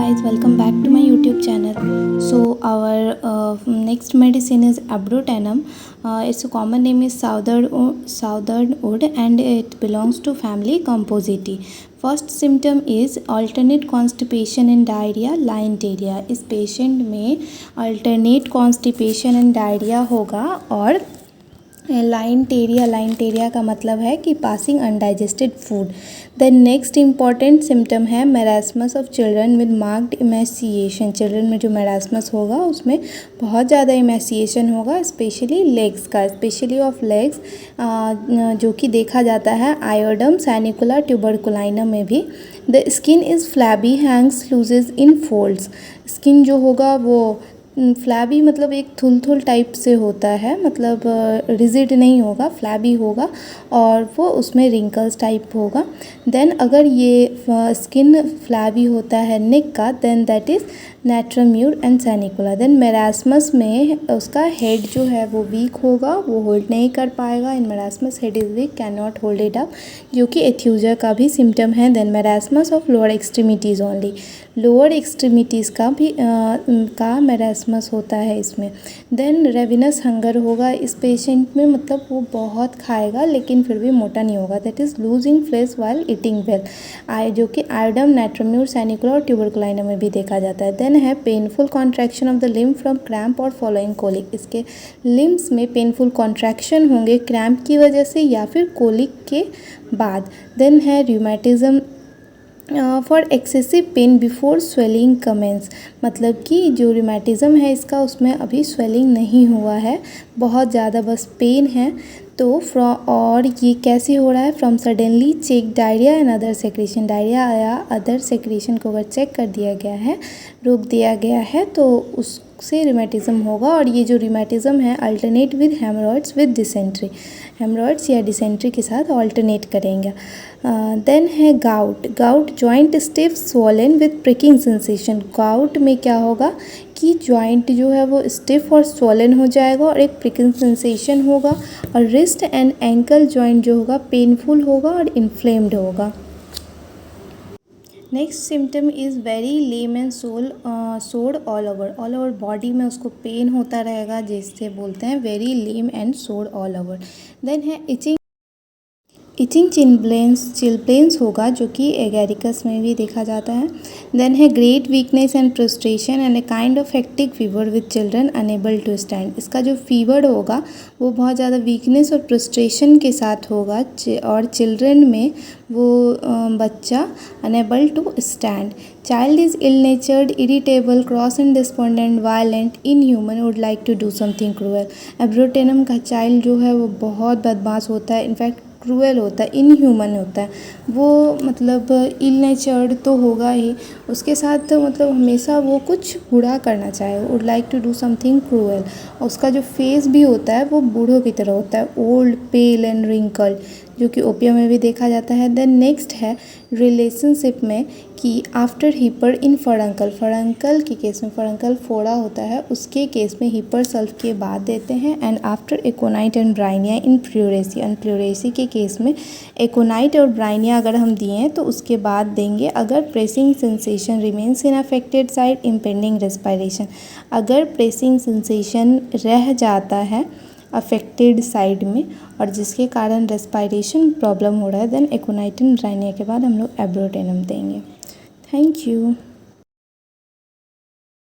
guys, welcome back to my YouTube channel. So our next medicine is Abrotenum. Its common name is southernwood and it belongs to family Compositae. First symptom is alternate constipation and diarrhea, Liontaria. इस patient में alternate constipation and diarrhea होगा और लाइनटेरिया का मतलब है कि passing undigested food. The next important symptom है marasmus of children with marked emaciation. Children में जो मेरास्मस होगा उसमें बहुत ज़्यादा इमेसिएशन होगा, स्पेशली लेग्स का, स्पेशली ऑफ लेग्स, जो कि देखा जाता है आयोडम सैनिकुला ट्यूबरकुलाइनम में भी। The skin is flabby, Hanks loses in folds. Skin जो होगा वो फ्लैबी मतलब एक थुल टाइप से होता है, मतलब रिजिड नहीं होगा, फ्लैबी होगा और वो उसमें रिंकल्स टाइप होगा। देन अगर ये स्किन फ्लैबी होता है नेक का, then that is natrum mur and Sanicula. Then marasmus में उसका हेड जो है वो वीक होगा, वो होल्ड नहीं कर पाएगा। In marasmus head is weak, can not hold it up, जो कि एथ्यूजर का भी सिम्टम है। Then marasmus of lower extremities only, lower extremities का भी का मेरास्मस होता है इसमें। देन रेविनस हंगर होगा इस पेशेंट में, मतलब वो बहुत खाएगा लेकिन फिर भी मोटा नहीं होगा। That is losing flesh while eating well, जो कि आयोडम नेट्रोम्यूर सैनिकुला और ट्यूबरकुलाइनम में भी देखा जाता है। देन है painful contraction of the limb from cramp और फॉलोइंग कोलिक। इसके लिम्ब्स में पेनफुल कॉन्ट्रैक्शन होंगे क्रैम्प की वजह से या फिर कोलिक के बाद। देन है rheumatism for excessive pain before swelling commences, मतलब कि जो रूमेटिज़म है इसका उसमें अभी स्वेलिंग नहीं हुआ है, बहुत ज़्यादा बस पेन है। तो और ये कैसे हो रहा है? From suddenly check diarrhoea and other secretion, diarrhoea या अदर सेक्रेशन को अगर चेक कर दिया गया है, रोक दिया गया है, तो उससे रूमेटिज़म होगा। और ये जो रूमेटिज़म है alternate with haemorrhoids with dysentery, haemorrhoids या डिसेंट्री के साथ अल्टरनेट करेंगे। देन है gout, gout joint stiff swollen with pricking sensation. Gout में क्या होगा कि जॉइंट जो है वो स्टिफ और स्वॉलन हो जाएगा और एक प्रिकिंग सेंसेशन होगा, और रिस्ट एंड एंकल जॉइंट जो होगा पेनफुल होगा और इन्फ्लेम्ड होगा। Next symptom is very lame and सोड ऑल ओवर बॉडी में उसको पेन होता रहेगा, जिससे बोलते हैं वेरी लेम एंड सोड ऑल ओवर। देन है इचिंग चिलब्लेंस होगा, जो कि एगेरिकस में भी देखा जाता है। देन है great weakness and frustration and a kind of hectic fever with children unable to stand. इसका जो फीवर होगा वो बहुत ज़्यादा वीकनेस और फ्रस्ट्रेशन के साथ होगा, और चिल्ड्रन में वो बच्चा unable to stand. Child is ill natured, irritable, cross and despondent, violent, inhuman, would like to do something cruel. Abrotanum का चाइल्ड जो है वो बहुत बदमाश होता है, इनफैक्ट क्रूअल होता है, इनह्यूमन होता है। वो मतलब इल नेचर्ड तो होगा ही, उसके साथ मतलब हमेशा वो कुछ बुरा करना चाहे, would like to do something cruel. उसका जो फेस भी होता है वो बूढ़ों की तरह होता है, ओल्ड, पेल एंड रिंकल्ड, जो कि ओपियम में भी देखा जाता है। देन नेक्स्ट है रिलेशनशिप में कि आफ्टर हिपर इन फरंकल, फरंकल के केस में, फरंकल फोड़ा होता है उसके केस में हिपर सल्फ के बाद देते हैं। And after Aconite and Bryonia in pleurisy, and pleurisy के केस में एकोनाइट और ब्राइनिया अगर हम दिए तो उसके बाद देंगे अगर pressing sensation remains in affected side impending respiration. अगर प्रेसिंग सेंसेशन रह जाता है अफेक्टेड साइड में और जिसके कारण रेस्पिरेशन प्रॉब्लम हो रहा है, देन एकोनाइट एंड ब्राइनिया के बाद हम लोग एब्रोटेनम देंगे। Thank you.